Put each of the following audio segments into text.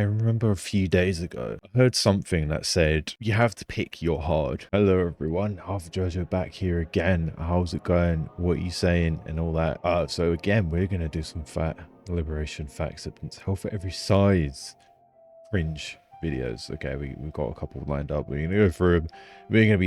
I remember a few days ago, I heard something that said, you have to pick your hard. Hello everyone, Half Jojo back here again. How's it going? What are you saying? And all that. So again, we're going to do some fat liberation, fat acceptance, health for every size. Cringe videos. Okay, we've got a couple lined up. We're gonna go through them. We're gonna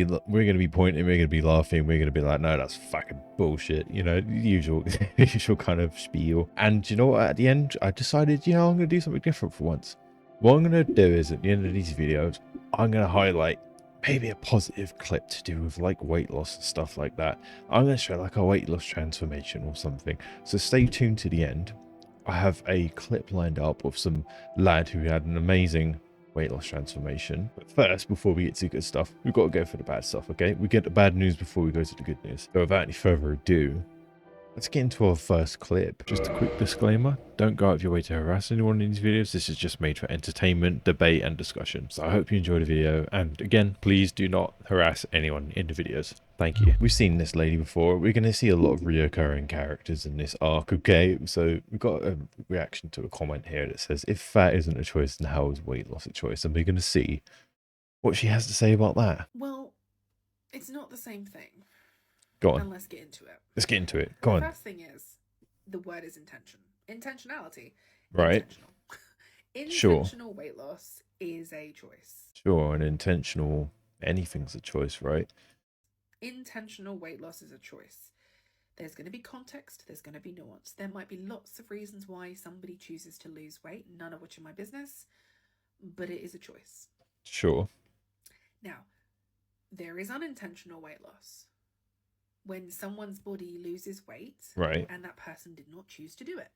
be pointing. We're gonna be laughing. We're gonna be like, no, that's fucking bullshit. You know, the usual, usual kind of spiel. And you know what? At the end, I decided, you know, I'm gonna do something different for once. What I'm gonna do is, at the end of these videos, I'm gonna highlight maybe a positive clip to do with like weight loss and stuff like that. I'm gonna show like a weight loss transformation or something. So stay tuned to the end. I have a clip lined up of some lad who had an amazing weight loss transformation. But first, before we get to good stuff, we've got to go for the bad stuff, okay? We get the bad news before we go to the good news. So without any further ado, let's get into our first clip. Just a quick disclaimer, don't go out of your way to harass anyone in these videos. This is just made for entertainment, debate, and discussion. So I hope you enjoy the video. And again, please do not harass anyone in the videos. Thank you. We've seen this lady before. We're going to see a lot of reoccurring characters in this arc, okay? So we've got a reaction to a comment here that says, if fat isn't a choice, then how is weight loss a choice? And we're going to see what she has to say about that. Well, it's not the same thing. Go on. And let's get into it. Let's get into it. Go on. The first thing is, the word is intention. Intentionality. Right. Intentional. Intentional weight loss is a choice. Sure, and intentional, anything's a choice, right? Intentional weight loss is a choice. There's going to be context, there's going to be nuance. There might be lots of reasons why somebody chooses to lose weight, none of which are my business, but it is a choice. Sure. Now, there is unintentional weight loss. When someone's body loses weight, right, and that person did not choose to do it.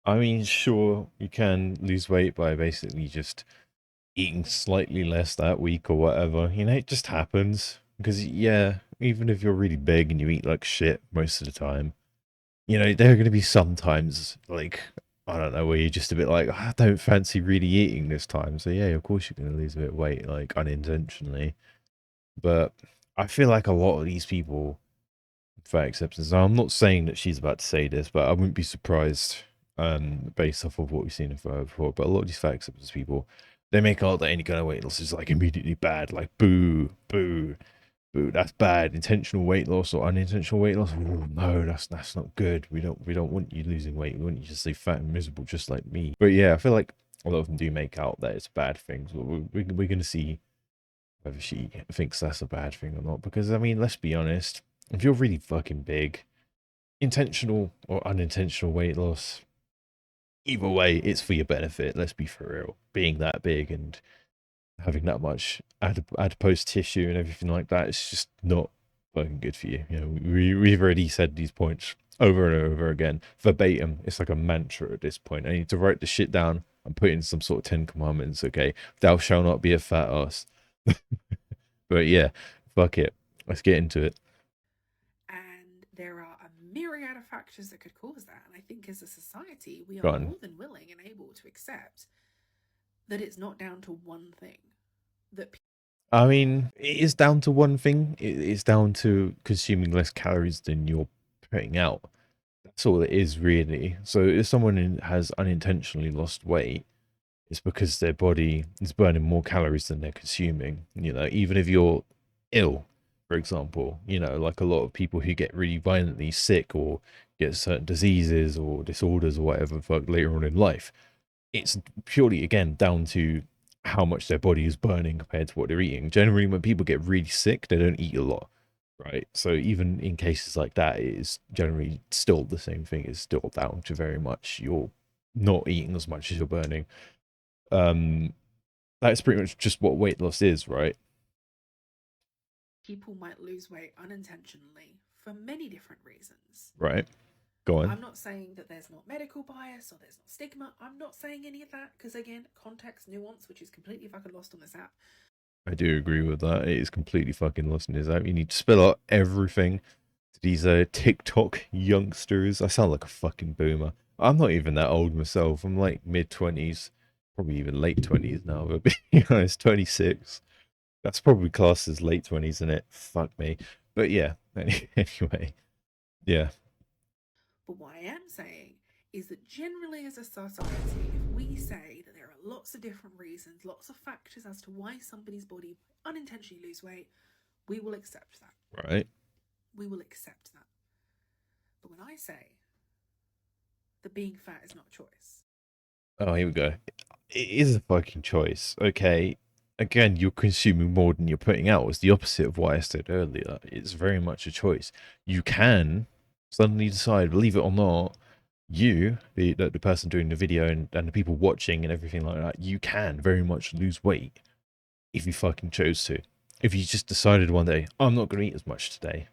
I mean, sure, you can lose weight by basically just eating slightly less that week or whatever. You know, it just happens. Because, yeah, even if you're really big and you eat like shit most of the time, you know, there are going to be some times, like, I don't know, where you're just a bit like, I don't fancy really eating this time. So, yeah, of course you're going to lose a bit of weight, like, unintentionally. But I feel like a lot of these people, fat acceptance, now, I'm not saying that she's about to say this, but I wouldn't be surprised based off of what we've seen of her before. But a lot of these fat acceptance people, they make out that any kind of weight loss is like immediately bad, like boo, boo. Boo, that's bad. Intentional weight loss or unintentional weight loss. Ooh, no, that's not good. We don't want you losing weight. We want you to stay fat and miserable, just like me. But yeah, I feel like a lot of them do make out that it's bad things. We're going to see whether she thinks that's a bad thing or not. Because I mean, let's be honest. If you're really fucking big, intentional or unintentional weight loss, either way, it's for your benefit. Let's be for real. Being that big and having that much adipose tissue and everything like that, it's just not fucking good for you. You know, we've already said these points over and over again, verbatim. It's like a mantra at this point. I need to write the shit down and put in some sort of 10 commandments. Okay, thou shalt not be a fat ass. But yeah, fuck it. Let's get into it. And there are a myriad of factors that could cause that. And I think as a society, we are more than willing and able to accept that it's not down to one thing. I mean, it is down to one thing. It's down to consuming less calories than you're putting out. That's all it is, really. So if someone has unintentionally lost weight, it's because their body is burning more calories than they're consuming. You know, even if you're ill, for example, you know, like a lot of people who get really violently sick or get certain diseases or disorders or whatever later on in life, it's purely, again, down to how much their body is burning compared to what they're eating. Generally, when people get really sick, they don't eat a lot, right? So even in cases like that, it is generally still the same thing. It's still down to very much you're not eating as much as you're burning. That's pretty much just what weight loss is, right? People might lose weight unintentionally for many different reasons. Right. Go on. I'm not saying that there's not medical bias or there's not stigma. I'm not saying any of that because, again, context, nuance, which is completely fucking lost on this app. I do agree with that. It is completely fucking lost in this app. You need to spell out everything to these TikTok youngsters. I sound like a fucking boomer. I'm not even that old myself. I'm like mid-20s, probably even late 20s now. But being honest, 26. That's probably classed as late 20s, isn't it? Fuck me. But yeah, anyway, yeah. But what I am saying is that generally as a society, if we say that there are lots of different reasons, lots of factors as to why somebody's body unintentionally lose weight, we will accept that. Right. We will accept that. But when I say that being fat is not a choice. Oh, here we go. It is a fucking choice. Okay. Again, you're consuming more than you're putting out. It's the opposite of what I said earlier. It's very much a choice. You can suddenly decide, believe it or not, you, the person doing the video and the people watching and everything like that, you can very much lose weight if you fucking chose to. If you just decided one day, I'm not going to eat as much today,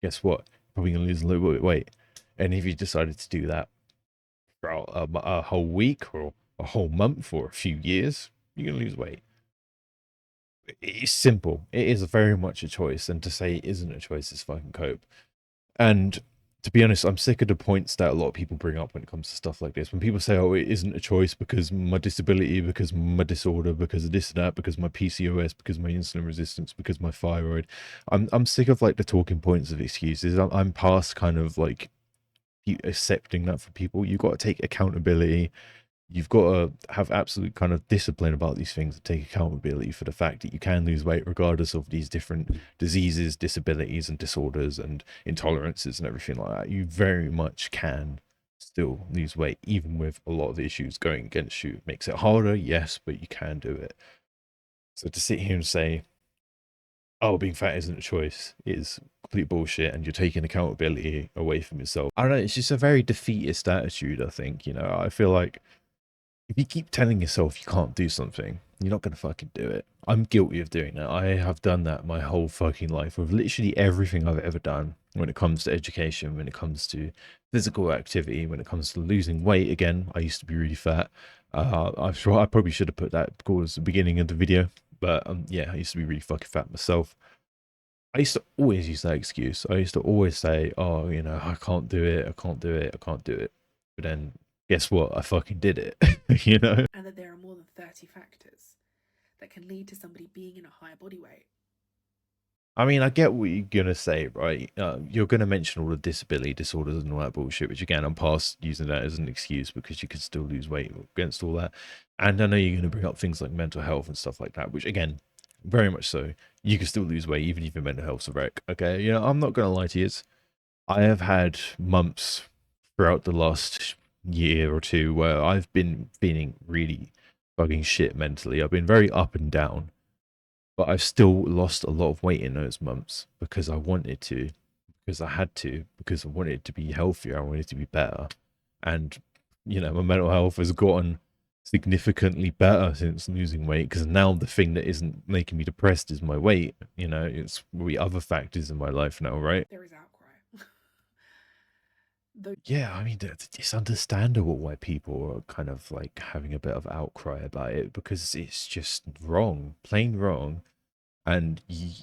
guess what? You're probably going to lose a little bit of weight. And if you decided to do that throughout a whole week or a whole month or a few years, you're going to lose weight. It's simple. It is very much a choice. And to say it isn't a choice is fucking cope. And to be honest, I'm sick of the points that a lot of people bring up when it comes to stuff like this. When people say, oh, it isn't a choice because my disability, because my disorder, because of this and that, because my PCOS, because my insulin resistance, because my thyroid. I'm sick of like the talking points of excuses. I'm past kind of like accepting that for people. You've got to take accountability. You've got to have absolute kind of discipline about these things and take accountability for the fact that you can lose weight regardless of these different diseases, disabilities, and disorders and intolerances and everything like that. You very much can still lose weight, even with a lot of issues going against you. It makes it harder, yes, but you can do it. So to sit here and say, oh, being fat isn't a choice is complete bullshit and you're taking accountability away from yourself. I don't know, it's just a very defeatist attitude, I think. You know, I feel like if you keep telling yourself you can't do something, you're not going to fucking do it. I'm guilty of doing that. I have done that my whole fucking life with literally everything I've ever done when it comes to education, when it comes to physical activity, when it comes to losing weight. Again, I used to be really fat. I'm sure I probably should have put that towards the beginning of the video, but yeah, I used to be really fucking fat myself. I used to always use that excuse. I used to always say, oh, you know, I can't do it, I can't do it, I can't do it. But then guess what? I fucking did it, you know? And that there are more than 30 factors that can lead to somebody being in a higher body weight. I mean, I get what you're gonna say, right? You're gonna mention all the disability disorders and all that bullshit, which again, I'm past using that as an excuse because you could still lose weight against all that. And I know you're gonna bring up things like mental health and stuff like that, which again, very much so. You can still lose weight even if your mental health's a wreck. Okay, you know, I'm not gonna lie to you. I have had months throughout the last year or two where I've been feeling really fucking shit mentally. I've been very up and down, but I've still lost a lot of weight in those months because I wanted to, because I had to, because I wanted to be healthier. I wanted to be better. And, you know, my mental health has gotten significantly better since losing weight because now the thing that isn't making me depressed is my weight. You know, it's really other factors in my life now, right? There is outcry. Yeah, I mean, it's understandable why people are kind of like having a bit of outcry about it because it's just wrong, plain wrong. And the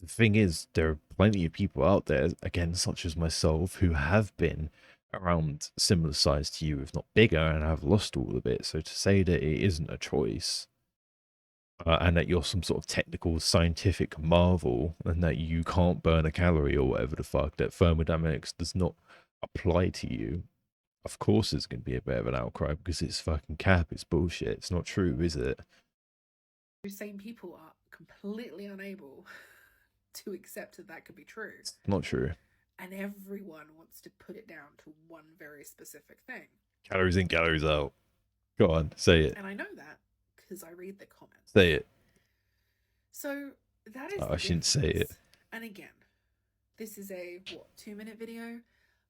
thing is, there are plenty of people out there, again, such as myself, who have been around similar size to you, if not bigger, and have lost all of it. So to say that it isn't a choice and that you're some sort of technical scientific marvel and that you can't burn a calorie or whatever the fuck, that thermodynamics does not apply to you, of course there's going to be a bit of an outcry because it's fucking cap, it's bullshit, it's not true, is it? Those same people are completely unable to accept that that could be true. It's not true. And everyone wants to put it down to one very specific thing. Calories in, calories out. Go on, say it. And I know that because I read the comments. Say it. So that is. Oh, I shouldn't say it. And again, this is a 2-minute video.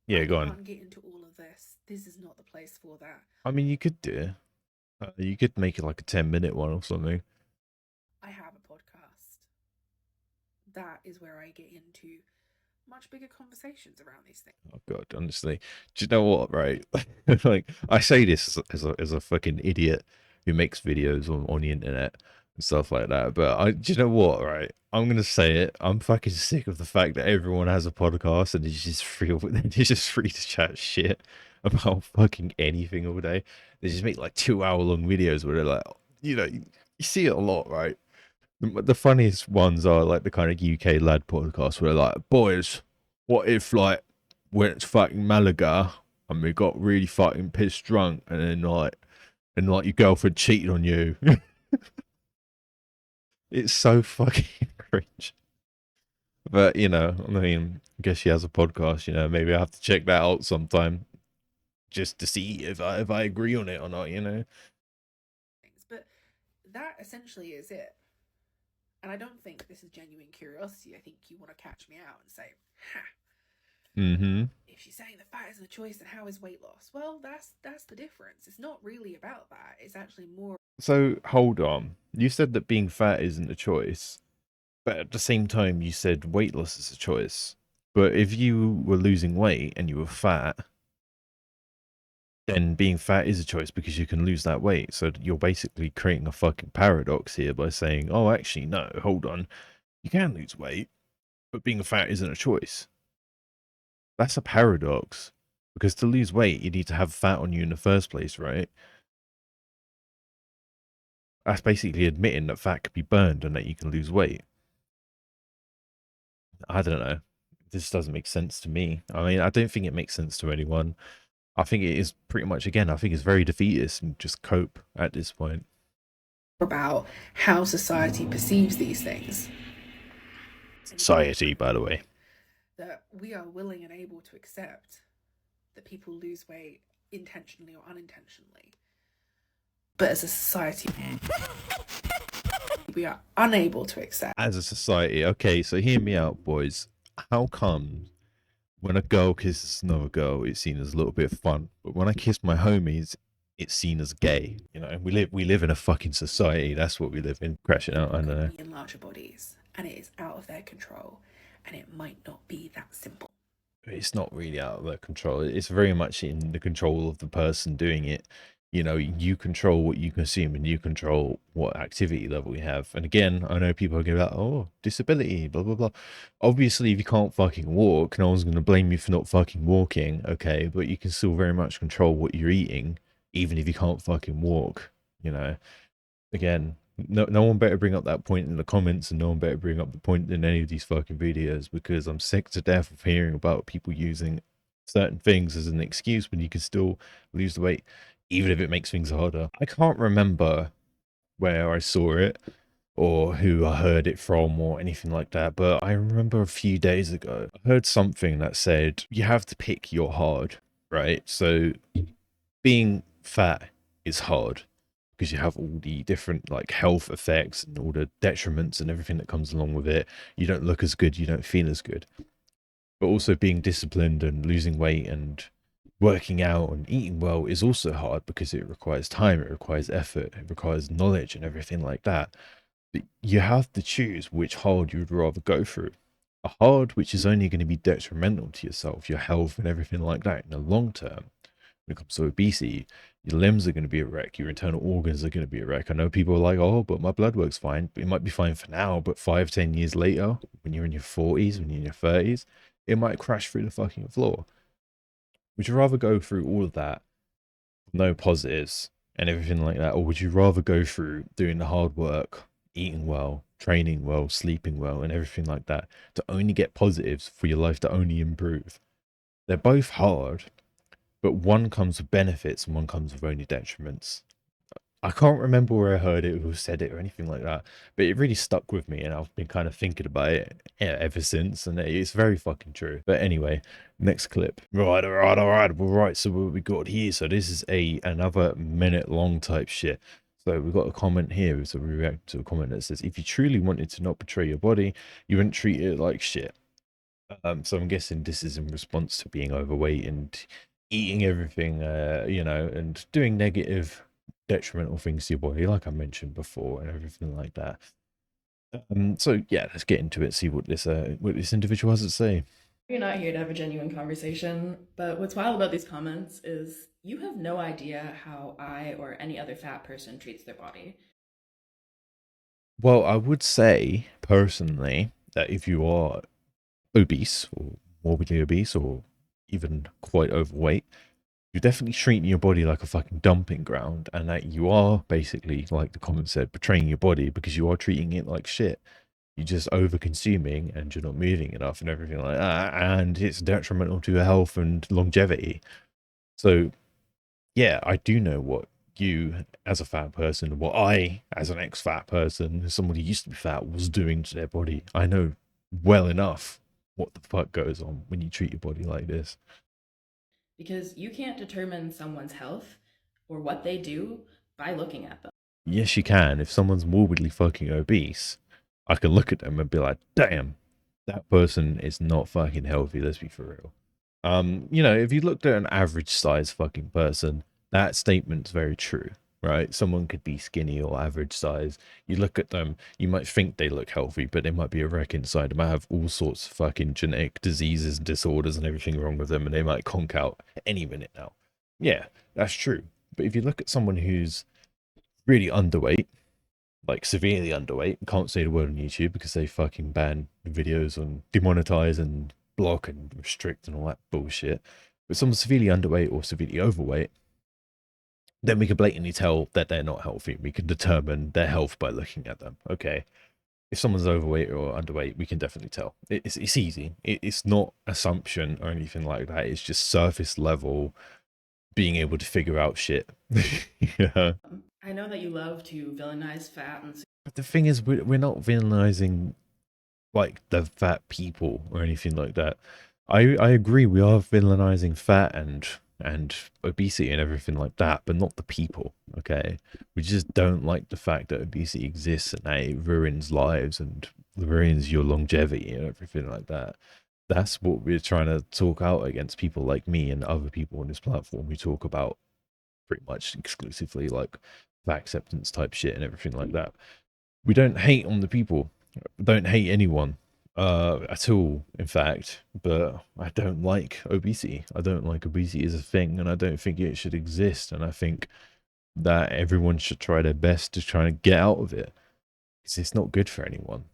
Yeah, go I on. can't get into all of this. This is not the place for that. I mean, you could do it. You could make it like a 10-minute one or something. I have a podcast. That is where I get into much bigger conversations around these things. Oh god, honestly, do you know what? Right, like I say this as a fucking idiot who makes videos on the internet and stuff like that. But do you know what? Right, I'm gonna say it. I'm fucking sick of the fact that everyone has a podcast and it's just free. It's just free to chat shit about fucking anything all day. They just make like 2-hour long videos where they're like, you know, you see it a lot, right? The funniest ones are like the kind of UK lad podcast where they're like, boys, what if like when it's fucking Malaga, and we got really fucking pissed drunk, and then like your girlfriend cheated on you. It's so fucking cringe. But I mean, I guess she has a podcast. Maybe I have to check that out sometime just to see if I agree on it or not. But that essentially is it. And I don't think this is genuine curiosity. I think you want to catch me out and say, ha. Mm-hmm. If she's saying that fat isn't a choice, then how is weight loss? Well, that's the difference. It's not really about that. It's actually more. So hold on. You said that being fat isn't a choice, but at the same time, you said weight loss is a choice. But if you were losing weight and you were fat, then being fat is a choice because you can lose that weight. So you're basically creating a fucking paradox here by saying, oh, actually, no, hold on. You can lose weight, but being fat isn't a choice. That's a paradox because to lose weight, you need to have fat on you in the first place, right? That's basically admitting that fat can be burned and that you can lose weight. I don't know. This doesn't make sense to me. I mean, I don't think it makes sense to anyone. I think it is pretty much, again, I think it's very defeatist and just cope at this point. About how society perceives these things. Society, by the way. That we are willing and able to accept that people lose weight intentionally or unintentionally. But as a society, we are unable to accept. As a society, okay, so hear me out, boys. How come when a girl kisses another girl, it's seen as a little bit of fun, but when I kiss my homies, it's seen as gay? We live in a fucking society. That's what we live in. Crashing out, I don't know. In larger bodies, and it is out of their control, and it might not be that simple. It's not really out of their control. It's very much in the control of the person doing it. You control what you consume and you control what activity level you have. And again, I know people are going to be like, oh, disability, blah, blah, blah. Obviously, if you can't fucking walk, no one's going to blame you for not fucking walking, okay? But you can still very much control what you're eating, even if you can't fucking walk, Again, no one better bring up that point in the comments, and no one better bring up the point in any of these fucking videos, because I'm sick to death of hearing about people using certain things as an excuse when you can still lose the weight, even if it makes things harder. I can't remember where I saw it or who I heard it from or anything like that, but I remember a few days ago, I heard something that said you have to pick your hard, right? So being fat is hard because you have all the different like health effects and all the detriments and everything that comes along with it. You don't look as good, you don't feel as good. But also being disciplined and losing weight and working out and eating well is also hard because it requires time, it requires effort, it requires knowledge and everything like that. But you have to choose which hard you would rather go through. A hard which is only going to be detrimental to yourself, your health and everything like that in the long term. When it comes to obesity, your limbs are going to be a wreck, your internal organs are going to be a wreck. I know people are like, oh, but my blood work's fine. But it might be fine for now, but 5-10 years later, when you're in your 40s, when you're in your 30s, it might crash through the fucking floor. Would you rather go through all of that, no positives and everything like that, or would you rather go through doing the hard work, eating well, training well, sleeping well, and everything like that to only get positives for your life to only improve? They're both hard, but one comes with benefits and one comes with only detriments. I can't remember where I heard it, who said it, or anything like that, but it really stuck with me, and I've been kind of thinking about it ever since, and it's very fucking true. But anyway, next clip. Right, all right. So what we got here? So this is another minute long type shit. So we've got a comment here. So we react to a comment that says, "If you truly wanted to not betray your body, you wouldn't treat it like shit." So I'm guessing this is in response to being overweight and eating everything, and doing negative, detrimental things to your body, like I mentioned before, and everything like that. So yeah, let's get into it. See what this individual has to say. You're not here to have a genuine conversation, but what's wild about these comments is you have no idea how I or any other fat person treats their body. Well, I would say personally that if you are obese or morbidly obese or even quite overweight, you're definitely treating your body like a fucking dumping ground, and that you are basically, like the comment said, betraying your body because you are treating it like shit. You're just over consuming and you're not moving enough and everything like that, and it's detrimental to your health and longevity. So yeah, I do know what you as a fat person, what I as an ex-fat person, somebody who used to be fat, was doing to their body. I know well enough what the fuck goes on when you treat your body like this. Because you can't determine someone's health or what they do by looking at them. Yes, you can. If someone's morbidly fucking obese, I can look at them and be like, damn, that person is not fucking healthy. Let's be for real. If you looked at an average size fucking person, that statement's very true, right? Someone could be skinny or average size. You look at them, you might think they look healthy, but they might be a wreck inside. They might have all sorts of fucking genetic diseases and disorders and everything wrong with them, and they might conk out any minute now. Yeah, that's true. But if you look at someone who's really underweight, like severely underweight, can't say the word on YouTube because they fucking ban videos and demonetize and block and restrict and all that bullshit. But someone's severely underweight or severely overweight, then we can blatantly tell that they're not healthy. We can determine their health by looking at them. Okay. If someone's overweight or underweight, we can definitely tell. It's easy. It's not assumption or anything like that. It's just surface level being able to figure out shit. Yeah. I know that you love to villainize fat and But the thing is, we're not villainizing like the fat people or anything like that. I agree we are villainizing fat and obesity and everything like that, but not the people. Okay, we just don't like the fact that obesity exists and that it ruins lives and ruins your longevity and everything like that. That's what we're trying to talk out against people like me and other people on this platform who talk about pretty much exclusively like fat acceptance type shit and everything like that. We don't hate on the people, don't hate anyone at all, in fact, but I don't like obesity. I don't like obesity as a thing, and I don't think it should exist. And I think that everyone should try their best to try and get out of it because it's not good for anyone.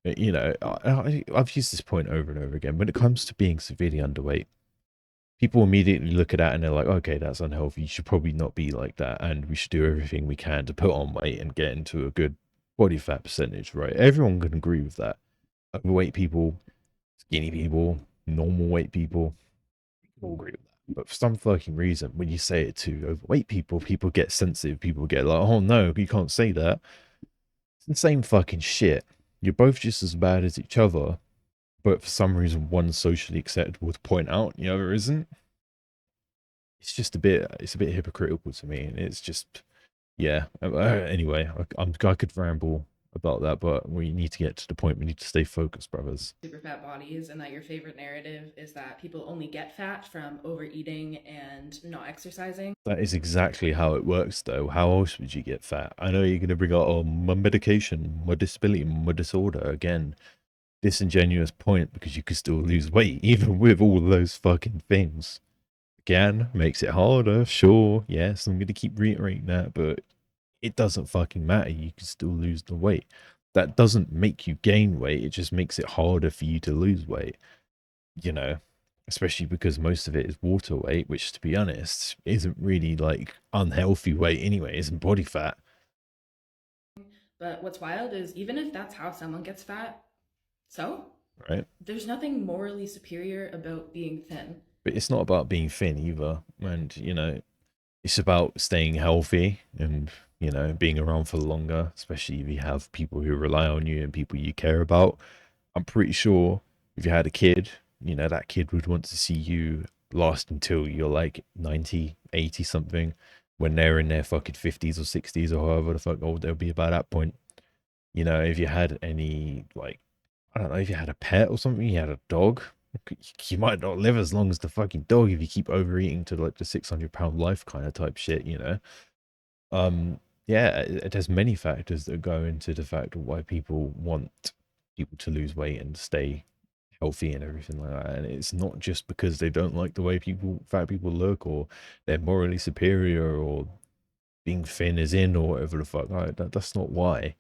I've used this point over and over again. When it comes to being severely underweight, people immediately look at that and they're like, okay, that's unhealthy. You should probably not be like that. And we should do everything we can to put on weight and get into a good body fat percentage, right? Everyone can agree with that. Overweight people, skinny people, normal weight people, we can all agree with that. But for some fucking reason, when you say it to overweight people, people get sensitive. People get like, oh no, you can't say that. It's the same fucking shit. You're both just as bad as each other, but for some reason, one's socially acceptable to point out, the other isn't. It's a bit hypocritical to me, and it's just yeah. Anyway, I could ramble about that, but we need to get to the point. We need to stay focused, brothers. super fat bodies, and that your favorite narrative is that people only get fat from overeating and not exercising. That is exactly how it works, though. How else would you get fat? I know you're gonna bring out my medication, my disability, my disorder again. Disingenuous point because you could still lose weight even with all those fucking things. Again, makes it harder, sure. Yes, I'm gonna keep reiterating that, but it doesn't fucking matter. You can still lose the weight. That doesn't make you gain weight. It just makes it harder for you to lose weight, you know, especially because most of it is water weight, which, to be honest, isn't really like unhealthy weight anyway. Isn't body fat, But what's wild is even if that's how someone gets fat, so right? there's nothing morally superior about being thin. But it's not about being thin either. And, it's about staying healthy and, being around for longer, especially if you have people who rely on you and people you care about. I'm pretty sure if you had a kid, that kid would want to see you last until you're like 90, 80 something when they're in their fucking 50s or 60s or however the fuck old they'll be by that point. If you had any, like, I don't know, if you had a pet or something, you had a dog, you might not live as long as the fucking dog if you keep overeating to like the 600-pound life kind of type shit. Um, yeah, there's many factors that go into the fact of why people want people to lose weight and stay healthy and everything like that. And it's not just because they don't like the way fat people look, or they're morally superior, or being thin is in, or whatever the fuck. Right? That's not why.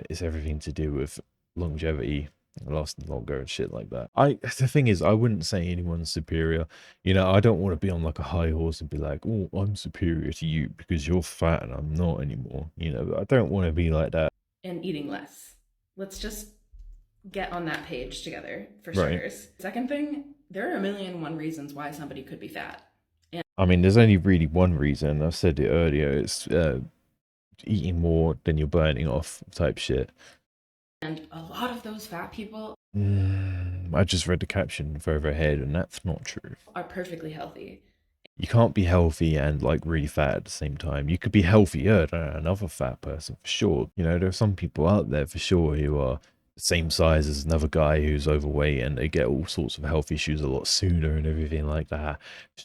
It's everything to do with longevity, lasting longer and shit like that. The thing is, I wouldn't say anyone's superior. I don't want to be on like a high horse and be like, oh, I'm superior to you because you're fat and I'm not anymore. I don't want to be like that. And eating less. Let's just get on that page together for Right. starters. Second thing, there are a million and one reasons why somebody could be fat. I mean, there's only really one reason. I said it earlier. It's eating more than you're burning off type shit. And a lot of those fat people I just read the caption further ahead, and that's not true. are perfectly healthy. You can't be healthy and like really fat at the same time. You could be healthier than another fat person for sure. You know, there are some people out there for sure who are the same size as another guy who's overweight and they get all sorts of health issues a lot sooner and everything like that.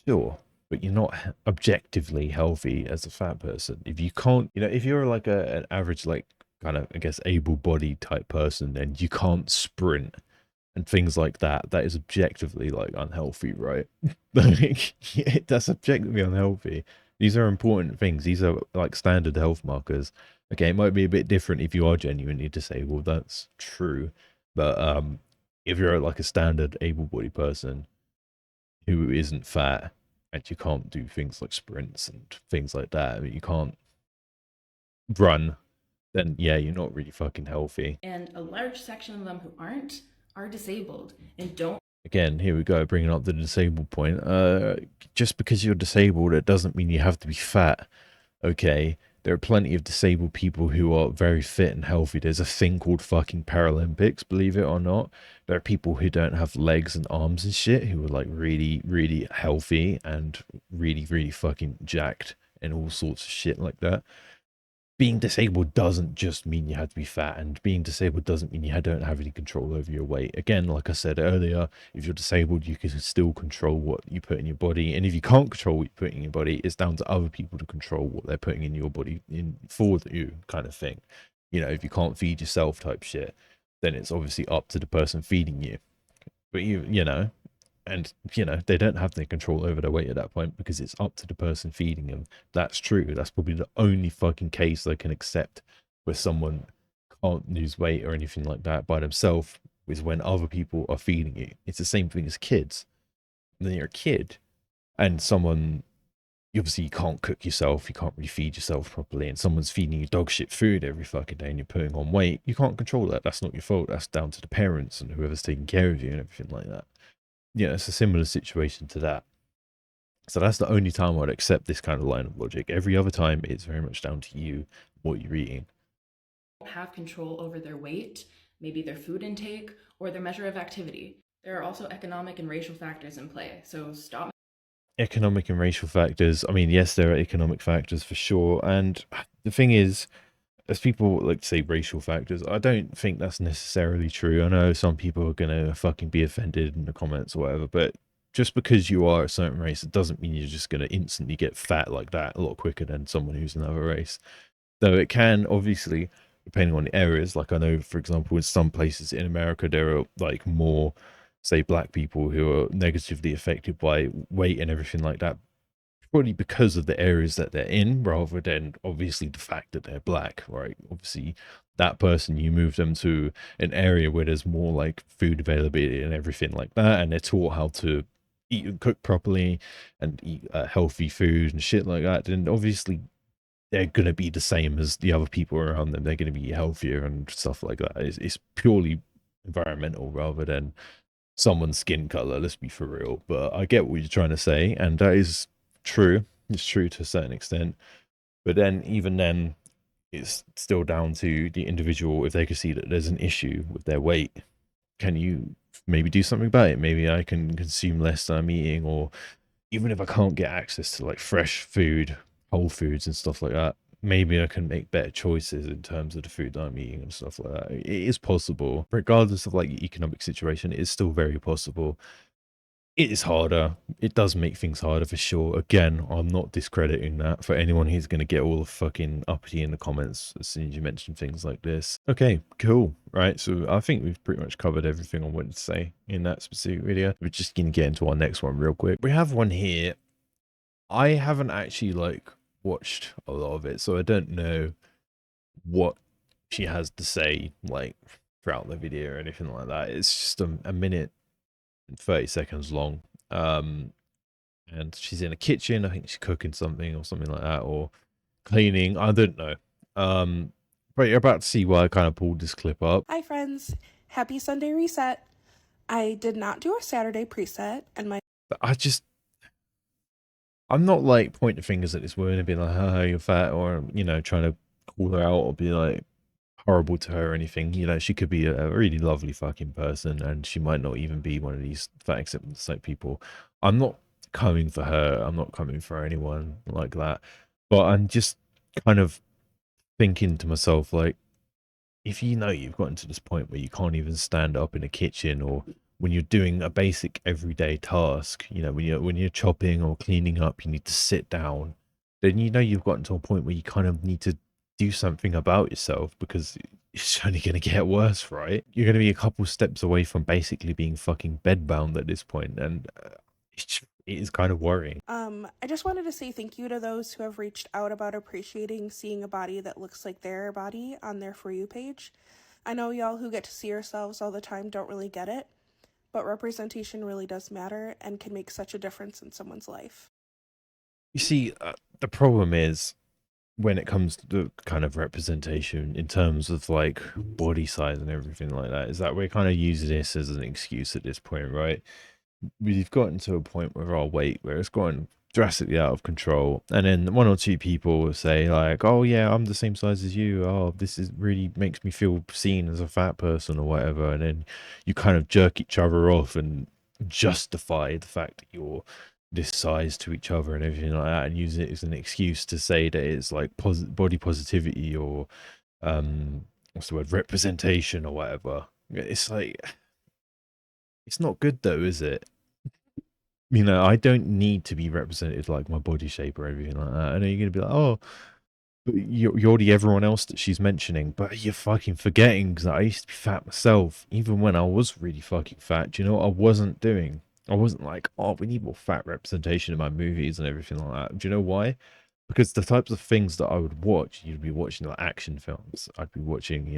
Sure. But you're not objectively healthy as a fat person. If you can't, you know, if you're like an average, like kind of, I guess, able bodied type person, then you can't sprint and things like that, that is objectively like unhealthy, right? Like, yeah, that's objectively unhealthy. These are important things. These are like standard health markers. Okay, it might be a bit different if you are genuinely disabled. That's true, but if you're like a standard able-bodied person who isn't fat and you can't do things like sprints and things like that, I mean, you can't run, then yeah, you're not really fucking healthy. And a large section of them who aren't are disabled and don't. Again, here we go, bringing up the disabled point. Just because you're disabled, it doesn't mean you have to be fat. Okay, there are plenty of disabled people who are very fit and healthy. There's a thing called fucking Paralympics, believe it or not. There are people who don't have legs and arms and shit who are like really, really healthy and really, really fucking jacked and all sorts of shit like that. Being disabled doesn't just mean you have to be fat, and being disabled doesn't mean you don't have any control over your weight. Again, like I said earlier, if you're disabled, you can still control what you put in your body, and if you can't control what you put in your body, it's down to other people to control what they're putting in your body in for you, kind of thing. You know, if you can't feed yourself, type shit, then it's obviously up to the person feeding you. But you know, and you know they don't have the control over their weight at that point because it's up to the person feeding them. That's true. That's probably the only fucking case they can accept where someone can't lose weight or anything like that by themselves, is when other people are feeding you. It's the same thing as kids. When you're a kid and someone, obviously you can't cook yourself, you can't really feed yourself properly, and someone's feeding you dog shit food every fucking day and you're putting on weight, you can't control that. That's not your fault. That's down to the parents and whoever's taking care of you and everything like that. Yeah, it's a similar situation to that. So that's the only time I'd accept this kind of line of logic. Every other time, it's very much down to you, what you're eating. Have control over their weight, maybe their food intake, or their measure of activity. There are also economic and racial factors in play, so stop. Economic and racial factors. I mean, yes, there are economic factors for sure. And the thing is, as people like to say racial factors, I don't think that's necessarily true. I know some people are going to fucking be offended in the comments or whatever, but just because you are a certain race, it doesn't mean you're just going to instantly get fat like that a lot quicker than someone who's another race. Though it can obviously, depending on the areas, like I know, for example, in some places in America, there are like more, say, black people who are negatively affected by weight and everything like that, probably because of the areas that they're in, rather than obviously the fact that they're black, right? Obviously, that person, you move them to an area where there's more like food availability and everything like that, and they're taught how to eat and cook properly and eat healthy food and shit like that, then obviously they're going to be the same as the other people around them. They're going to be healthier and stuff like that. It's purely environmental rather than someone's skin color. Let's be for real. But I get what you're trying to say, and that is true. It's true to a certain extent. But then, even then, it's still down to the individual if they can see that there's an issue with their weight. Can you maybe do something about it? Maybe I can consume less than I'm eating, or even if I can't get access to like fresh food, whole foods and stuff like that, maybe I can make better choices in terms of the food that I'm eating and stuff like that. It is possible, regardless of like the economic situation. It is still very possible. It is harder. It does make things harder for sure. Again, I'm not discrediting that for anyone who's going to get all the fucking uppity in the comments as soon as you mention things like this. Okay, cool. Right. So I think we've pretty much covered everything I wanted to say in that specific video. We're just going to get into our next one real quick. We have one here. I haven't actually like watched a lot of it, so I don't know what she has to say like throughout the video or anything like that. It's just a minute and 30 seconds long. And she's in a kitchen. I think she's cooking something or something like that, or cleaning. I don't know. But you're about to see why I kind of pulled this clip up. Hi friends, happy Sunday reset. I did not do a Saturday preset, and my But I just I'm not like pointing fingers at this woman and being like, "Oh, you're fat," or trying to call her out or be like horrible to her or anything. She could be a really lovely fucking person, and she might not even be one of these fat acceptance type people. I'm not coming for her. I'm not coming for anyone like that. But I'm just kind of thinking to myself, like, if you've gotten to this point where you can't even stand up in a kitchen, or when you're doing a basic everyday task, when you're chopping or cleaning up, you need to sit down, then you've gotten to a point where you kind of need to do something about yourself, because it's only going to get worse, right? You're going to be a couple steps away from basically being fucking bedbound at this point, and it is kind of worrying. I just wanted to say thank you to those who have reached out about appreciating seeing a body that looks like their body on their For You page. I know y'all who get to see yourselves all the time don't really get it, but representation really does matter and can make such a difference in someone's life. You see, the problem is, when it comes to the kind of representation in terms of like body size and everything like that, is that we're kind of using this as an excuse at this point, right? We've gotten to a point with our weight where it's gone drastically out of control, and then one or two people will say like, "Oh yeah, I'm the same size as you. Oh, this is really makes me feel seen as a fat person," or whatever, and then you kind of jerk each other off and justify the fact that you're this size to each other and everything like that, and use it as an excuse to say that it's like body positivity, or what's the word, representation, or whatever. It's like, it's not good though, is it? I don't need to be represented like my body shape or everything like that. I know you're gonna be like, "Oh, but you're the everyone else that she's mentioning," but you're fucking forgetting that I used to be fat myself, even when I was really fucking fat. Do you know what I wasn't doing? I wasn't like, "Oh, we need more fat representation in my movies and everything like that." Do you know why? Because the types of things that I would watch, you'd be watching like action films. I'd be watching,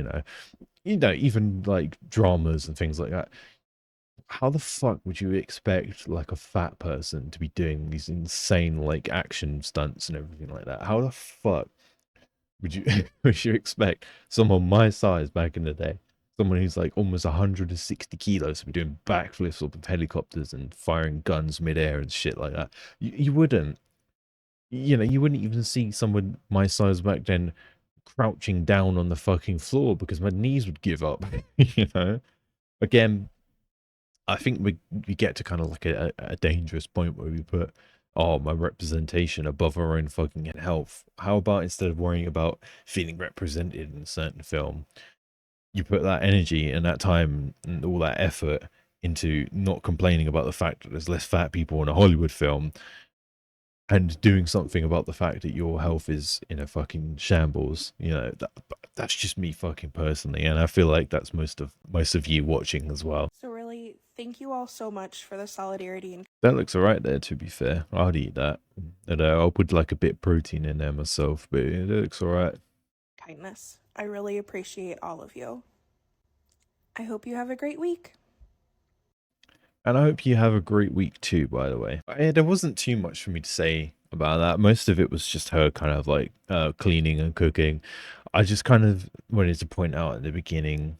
even like dramas and things like that. How the fuck would you expect like a fat person to be doing these insane like action stunts and everything like that? How the fuck would you would you expect someone my size back in the day, someone who's like almost 160 kilos, to be doing backflips off of helicopters and firing guns midair and shit like that? You wouldn't. You wouldn't even see someone my size back then crouching down on the fucking floor because my knees would give up. you know. Again, I think we get to kind of like a dangerous point where we put, oh, my representation above our own fucking health. How about, instead of worrying about feeling represented in a certain film, you put that energy and that time and all that effort into not complaining about the fact that there's less fat people in a Hollywood film, and doing something about the fact that your health is in a fucking shambles. That's just me fucking personally, and I feel like that's most of you watching as well. So really, thank you all so much for the solidarity and That looks alright there, to be fair. I'd eat that. And I'll put like a bit of protein in there myself, but it looks alright. kindness. I really appreciate all of you. I hope you have a great week. And I hope you have a great week too, by the way. There wasn't too much for me to say about that. Most of it was just her kind of like cleaning and cooking. I just kind of wanted to point out at the beginning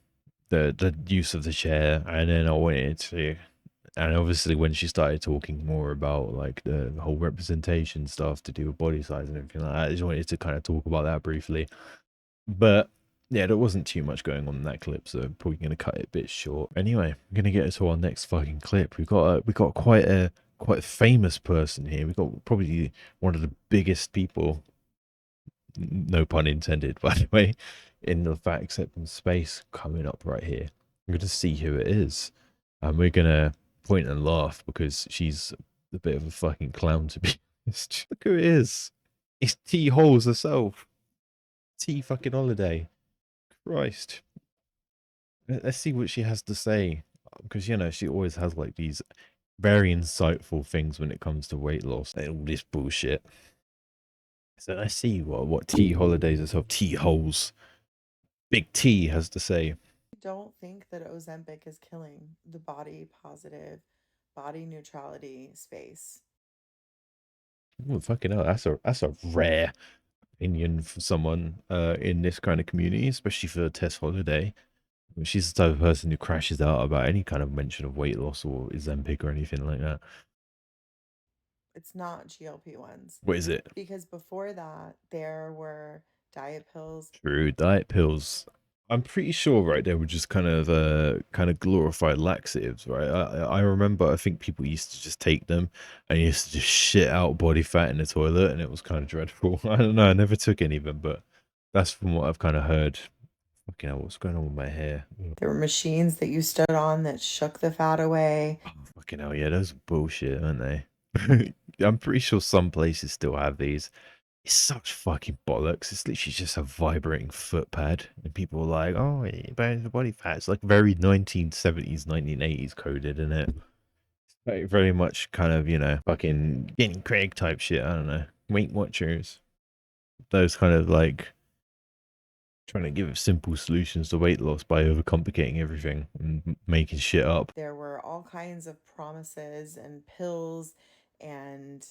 the use of the chair, and then I wanted to, and obviously when she started talking more about like the whole representation stuff to do with body size and everything like that, I just wanted to kind of talk about that briefly. But yeah, there wasn't too much going on in that clip, so I'm probably gonna cut it a bit short. Anyway, I'm gonna get to our next fucking clip. We got quite a famous person here. We got probably one of the biggest people, no pun intended, by the way, in the fat acceptance space, coming up right here. I'm gonna see who it is, and we're gonna point and laugh because she's a bit of a fucking clown, to be honest. Look who it is. It's T Holes herself. T fucking Holiday. Christ. Let's see what she has to say, because she always has like these very insightful things when it comes to weight loss and all this bullshit. So let's see what T Holidays herself, T Holes, Big T, has to say. I don't think that Ozempic is killing the body positive, body neutrality space. Oh, fucking hell, that's a rare opinion for someone in this kind of community, especially for Tess Holiday. She's the type of person who crashes out about any kind of mention of weight loss or Ozempic or anything like that. It's not GLP-1s. What is it? Because before that, there were diet pills. True, diet pills. I'm pretty sure, right? They were just kind of glorified laxatives, right? I remember. I think people used to just take them and used to just shit out body fat in the toilet, and it was kind of dreadful. I don't know. I never took any of them, but that's from what I've kind of heard. Fucking hell, what's going on with my hair? There were machines that you stood on that shook the fat away. Oh, fucking hell, yeah, those are bullshit, aren't they? I'm pretty sure some places still have these. It's such fucking bollocks. It's literally just a vibrating foot pad, and people are like, "Oh, it burns the body fat." It's like very 1970s, 1980s coded, in it? Like very much kind of, fucking getting Craig type shit. I don't know, Weight Watchers, those kind of like trying to give simple solutions to weight loss by overcomplicating everything and making shit up. There were all kinds of promises and pills and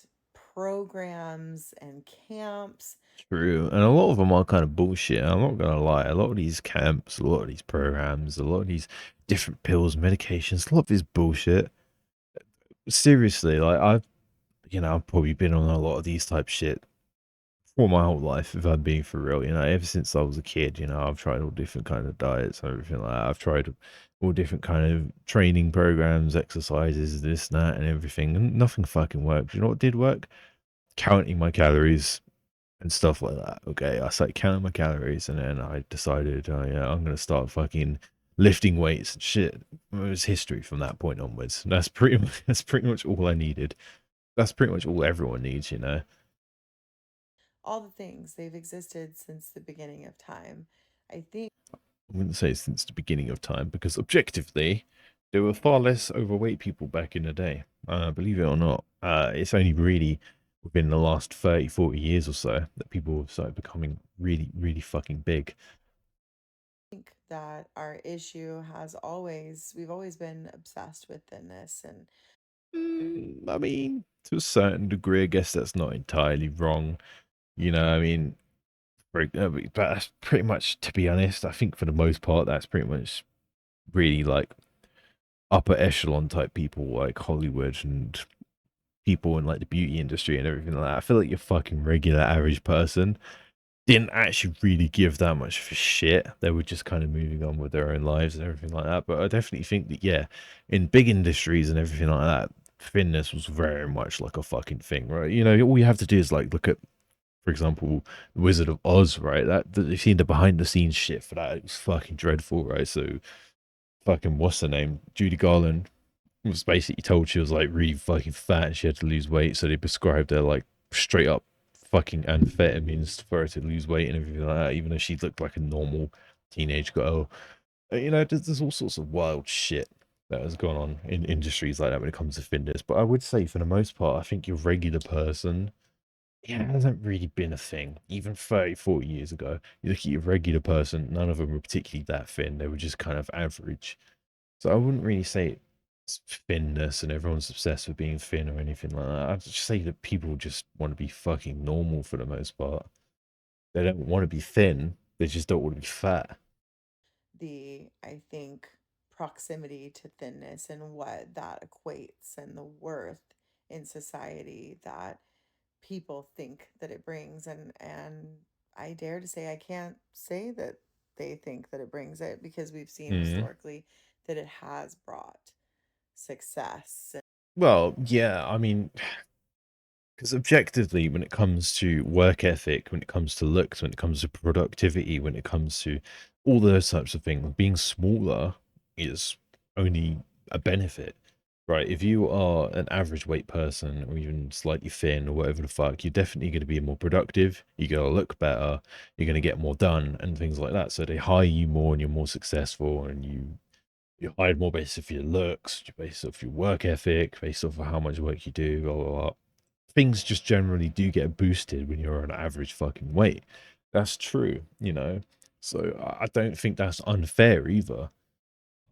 programs and camps. True, and a lot of them are kind of bullshit. I'm not gonna lie. A lot of these camps, a lot of these programs, a lot of these different pills, medications, a lot of this bullshit. Seriously, like I've probably been on a lot of these type shit for my whole life, if I'm being for real. Ever since I was a kid, I've tried all different kind of diets and everything like that. I've tried all different kind of training programs, exercises, this, that, and everything, and nothing fucking worked. You know what did work? Counting my calories and stuff like that. Okay, I started counting my calories, and then I decided, oh yeah, I'm gonna start fucking lifting weights and shit. It was history from that point onwards. That's pretty much all I needed. That's pretty much all everyone needs. All the things, they've existed since the beginning of time. I think I wouldn't say since the beginning of time, because objectively, there were far less overweight people back in the day. Believe it or not, it's only really within the last 30, 40 years or so that people have started becoming really, really fucking big. that our issue we've always been obsessed with thinness. And I mean, to a certain degree, I guess that's not entirely wrong. I mean, but that's pretty much, to be honest, I think for the most part, that's pretty much really like upper echelon type people like Hollywood and people in like the beauty industry and everything like that. I feel like your fucking regular average person didn't actually really give that much of a shit. They were just kind of moving on with their own lives and everything like that. But I definitely think that, yeah, in big industries and everything like that, thinness was very much like a fucking thing, right? All you have to do is like look at, for example, the Wizard of Oz, right? That you've seen the behind the scenes shit for that. It was fucking dreadful, right? So fucking what's her name? Judy Garland was basically told she was like really fucking fat and she had to lose weight, so they prescribed her like straight up fucking amphetamines for her to lose weight and everything like that, even though she looked like a normal teenage girl. There's all sorts of wild shit that has gone on in industries like that when it comes to fitness. But I would say for the most part, I think your regular person, yeah, it hasn't really been a thing. Even 30, 40 years ago, you look at your regular person, none of them were particularly that thin. They were just kind of average. So I wouldn't really say it's thinness and everyone's obsessed with being thin or anything like that. I'd just say that people just want to be fucking normal for the most part. They don't want to be thin. They just don't want to be fat. I think, proximity to thinness and what that equates and the worth in society that people think that it brings. And I dare to say I can't say that they think that it brings it, because we've seen Mm. historically that it has brought success. Well, yeah, I mean, because objectively, when it comes to work ethic, when it comes to looks, when it comes to productivity, when it comes to all those types of things, being smaller is only a benefit, right? If you are an average weight person or even slightly thin or whatever the fuck, you're definitely going to be more productive. You're going to look better. You're going to get more done and things like that. So they hire you more and you're more successful, and you're hired more based off your looks, based off your work ethic, based off of how much work you do, blah, blah, blah. Things just generally do get boosted when you're on average fucking weight. That's true. So I don't think that's unfair either.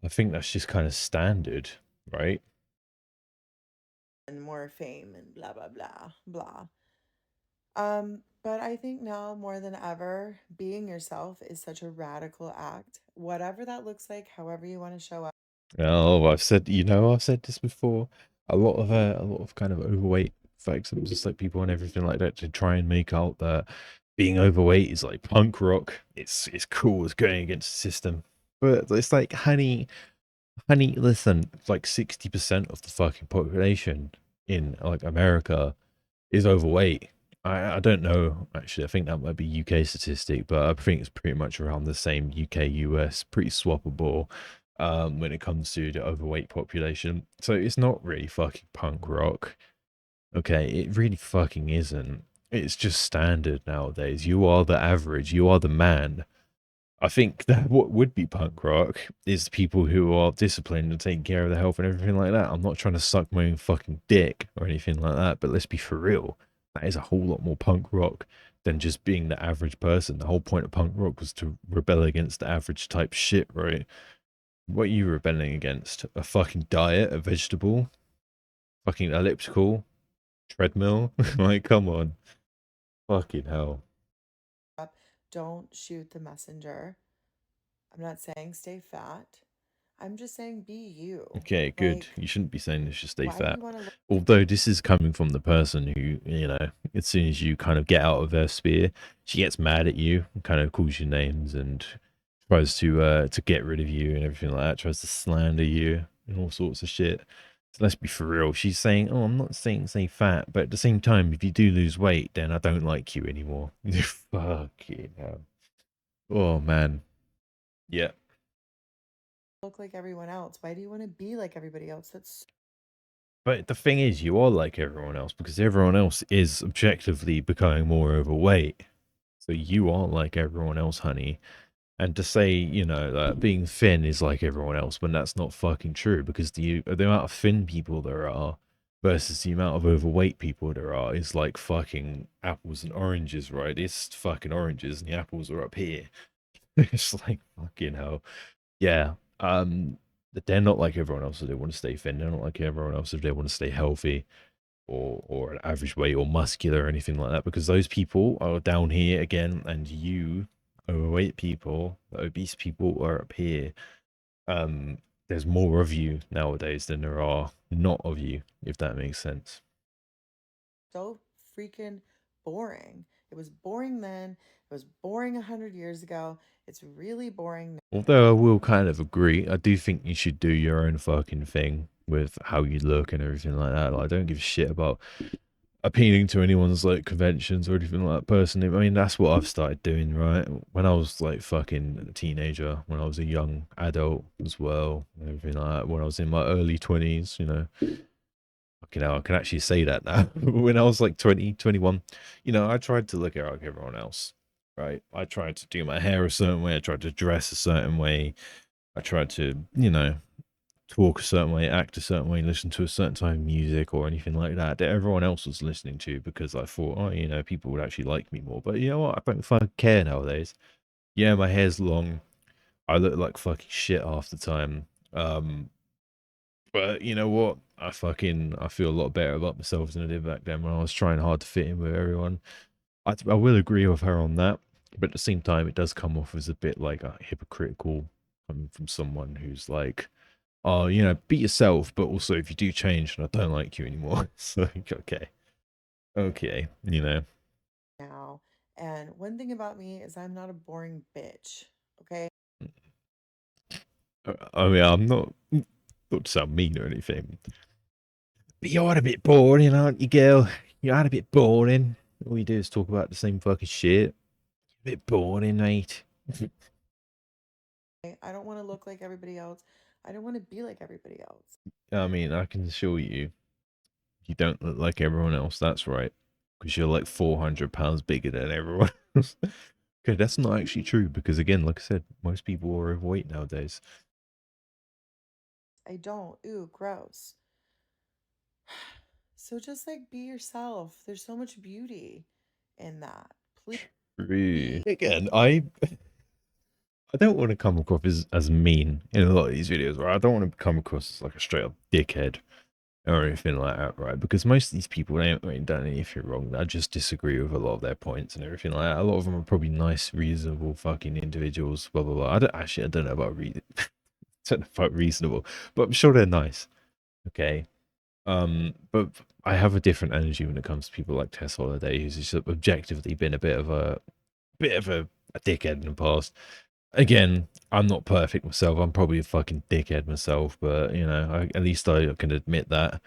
I think that's just kind of standard, right? And more fame and blah blah blah blah. But I think now more than ever, being yourself is such a radical act. Whatever that looks like, however you want to show up. Oh, I've said this before. A lot of kind of overweight facts and just like people and everything like that to try and make out that being overweight is like punk rock. It's cool, it's going against the system. But it's like, honey, listen, like 60% of the fucking population in like America is overweight. I don't know actually. I think that might be UK statistic, but I think it's pretty much around the same UK US, pretty swappable when it comes to the overweight population. So it's not really fucking punk rock. Okay, it really fucking isn't. It's just standard nowadays. You are the average, you are the man. I think that what would be punk rock is people who are disciplined and taking care of their health and everything like that. I'm not trying to suck my own fucking dick or anything like that, but let's be for real. That is a whole lot more punk rock than just being the average person. The whole point of punk rock was to rebel against the average type shit, right? What are you rebelling against? A fucking diet, a vegetable, fucking elliptical, treadmill? Like, come on. Fucking hell. Don't shoot the messenger. I'm not saying stay fat. I'm just saying be you. Okay, good. Like, You shouldn't be saying this, just stay why do fat. you want to look? Although this is coming from the person who, as soon as you kind of get out of her sphere, she gets mad at you, kind of calls you names and tries to get rid of you and everything like that, tries to slander you and all sorts of shit. So let's be for real. She's saying, "Oh, I'm not saying stay fat, but at the same time, if you do lose weight, then I don't like you anymore." Fucking hell. Oh man. Yeah. Look like everyone else? Why do you want to be like everybody else? But the thing is, you are like everyone else because everyone else is objectively becoming more overweight. So you are like everyone else, honey. And to say, that being thin is like everyone else, when that's not fucking true, because the amount of thin people there are versus the amount of overweight people there are is like fucking apples and oranges, right? It's fucking oranges and the apples are up here. It's like fucking hell. Yeah. They're not like everyone else if they want to stay thin. They're not like everyone else if they want to stay healthy or an average weight or muscular or anything like that, because those people are down here again, and you overweight people, obese people are up here. There's more of you nowadays than there are not of you, if that makes sense. So freaking boring. It was boring then. It was boring 100 years ago. It's really boring now. Although I will kind of agree, I do think you should do your own fucking thing with how you look and everything like that. Like, I don't give a shit about appealing to anyone's like conventions or anything like that personally. I mean, that's what I've started doing, right? When I was like fucking a teenager, when I was a young adult as well, and everything like that, when I was in my early 20s, fucking hell, I can actually say that now. When I was like 20, 21, I tried to look like everyone else, right? I tried to do my hair a certain way, I tried to dress a certain way, I tried to, talk a certain way, act a certain way, listen to a certain type of music or anything like that everyone else was listening to, because I thought, oh, people would actually like me more. But you know what? I don't fucking care nowadays. Yeah, my hair's long. I look like fucking shit half the time. But you know what? I feel a lot better about myself than I did back then when I was trying hard to fit in with everyone. I will agree with her on that, but at the same time, it does come off as a bit like a hypocritical coming from someone who's like, oh, be yourself, but also if you do change and I don't like you anymore, it's like, okay, Now. And one thing about me is I'm not a boring bitch. Okay. I mean, I'm not to sound mean or anything, but you are a bit boring, aren't you, girl? You are a bit boring. All you do is talk about the same fucking shit. A bit boring, mate. I don't want to look like everybody else. I don't want to be like everybody else. I mean, I can assure you, you don't look like everyone else. That's right, because you're like 400 pounds bigger than everyone else. Okay, that's not actually true, because again, like I said, most people are overweight nowadays. I don't. Ooh, gross. So just like be yourself. There's so much beauty in that. Please. True. Again, I don't want to come across as mean in a lot of these videos, right? I don't want to come across as like a straight up dickhead or anything like that, right? Because most of these people, they ain't really done anything wrong. I just disagree with a lot of their points and everything like that. A lot of them are probably nice, reasonable fucking individuals, blah, blah, blah. I don't know about don't know about reasonable, but I'm sure they're nice. Okay. But I have a different energy when it comes to people like Tess Holiday, who's just objectively been a bit of a dickhead in the past. Again, I'm not perfect myself. I'm probably a fucking dickhead myself, but you know, at least I can admit that.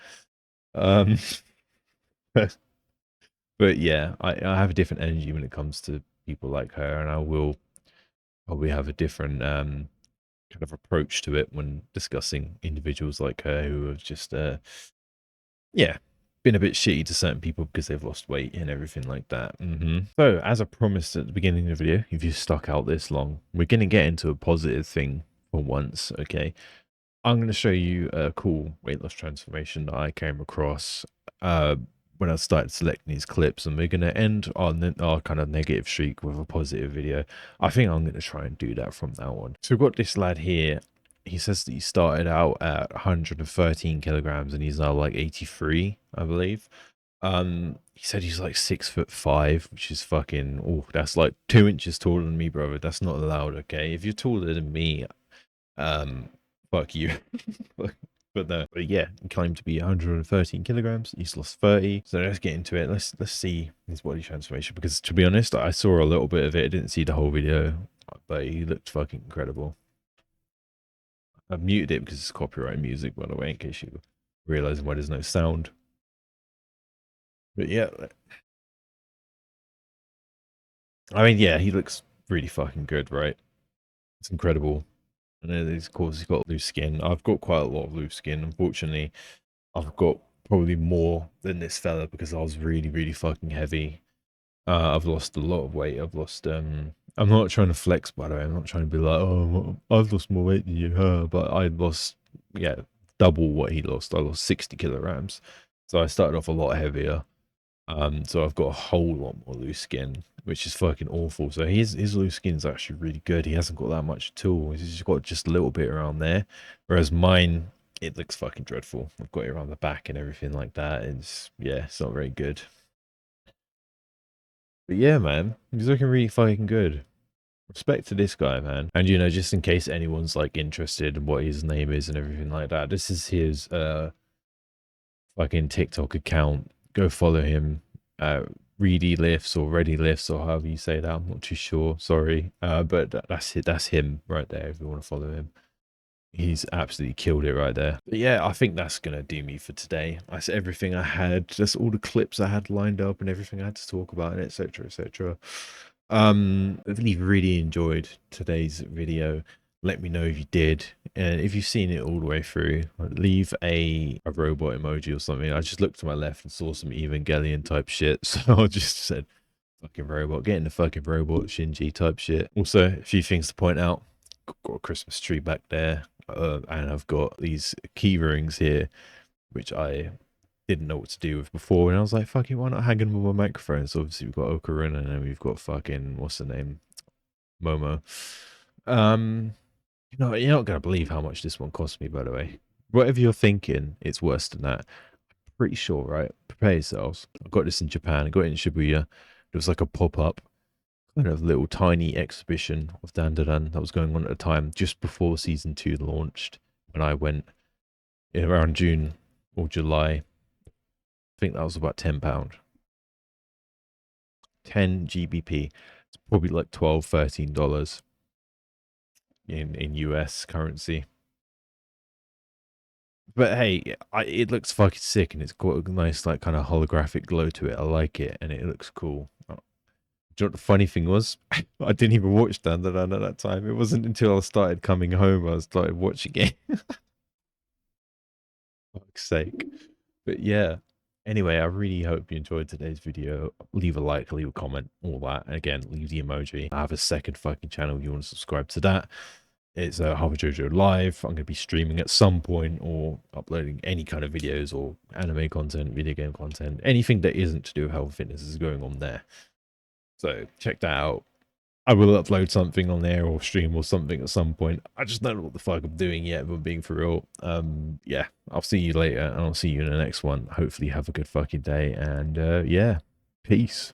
Um, but yeah, I have a different energy when it comes to people like her, and I will probably have a different kind of approach to it when discussing individuals like her who have just yeah, been a bit shitty to certain people because they've lost weight and everything like that. So, as I promised at the beginning of the video, if you stuck out this long, we're going to get into a positive thing for once, okay? I'm going to show you a cool weight loss transformation that I came across when I started selecting these clips, and we're going to end our kind of negative streak with a positive video. I think I'm going to try and do that from now on. So we've got this lad here. He says that he started out at 113 kilograms and he's now like 83, I believe. He said he's like 6'5", which is fucking, oh, that's like 2 inches taller than me, brother. That's not allowed, okay? If you're taller than me, fuck you. But no, but yeah, he claimed to be 113 kilograms. He's lost 30. So let's get into it. Let's see his body transformation, because to be honest, I saw a little bit of it. I didn't see the whole video, but he looked fucking incredible. I've muted it because it's copyright music, by the way, in case you realizing why there's no sound. But yeah, I mean, yeah, he looks really fucking good, right? It's incredible. And then, of course, he's got loose skin. I've got quite a lot of loose skin. Unfortunately, I've got probably more than this fella because I was really, really fucking heavy. I've lost a lot of weight. I'm not trying to flex, by the way. I'm not trying to be like, oh, I've lost more weight than you, but I lost, yeah, double what he lost. I lost 60 kilograms. So I started off a lot heavier. So I've got a whole lot more loose skin, which is fucking awful. So his loose skin is actually really good. He hasn't got that much at all. He's just got just a little bit around there. Whereas mine, it looks fucking dreadful. I've got it around the back and everything like that. Yeah, it's not very good. But yeah, man, he's looking really fucking good. Respect to this guy, man. And you know, just in case anyone's like interested in what his name is and everything like that, this is his fucking TikTok account. Go follow him. Reedy lifts or ready lifts or however you say that. I'm not too sure. Sorry. But that's it. That's him right there. If you want to follow him, he's absolutely killed it right there. But yeah, I think that's gonna do me for today. That's everything I had. That's all the clips I had lined up and everything I had to talk about, and etc. etc. If you've really enjoyed today's video, let me know if you did, and if you've seen it all the way through, leave a robot emoji or something. I just looked to my left and saw some Evangelion type shit, so I just said fucking robot, get in the fucking robot Shinji type shit. Also, a few things to point out. Got a Christmas tree back there, and I've got these key rings here, which I didn't know what to do with before, and I was like, fucking, why not hang them with my microphone? So obviously we've got Okarun, and then we've got fucking, what's the name, Momo. You know, you're not gonna believe how much this one cost me, by the way. Whatever you're thinking, it's worse than that. Pretty sure, right? Prepare yourselves. I got this in Japan. I got it in Shibuya. It was like a pop-up kind of little tiny exhibition of Dandadan that was going on at the time, just before season 2 launched. When I went in around June or July, I think that was about £10. 10 GBP. It's probably like $12, $13 in US currency. But hey, it looks fucking sick, and it's got a nice like kind of holographic glow to it. I like it, and it looks cool. Do you know what the funny thing was? I didn't even watch Dandadan at that time. It wasn't until I started coming home I started watching it. Fuck's sake. But yeah. Anyway, I really hope you enjoyed today's video. Leave a like, leave a comment, all that. And again, leave the emoji. I have a second fucking channel if you want to subscribe to that. It's Harvard Jojo Live. I'm going to be streaming at some point or uploading any kind of videos or anime content, video game content. Anything that isn't to do with health and fitness is going on there. So check that out. I will upload something on there or stream or something at some point. I just don't know what the fuck I'm doing yet, if I'm being for real. Yeah, I'll see you later, and I'll see you in the next one. Hopefully have a good fucking day, and yeah, peace.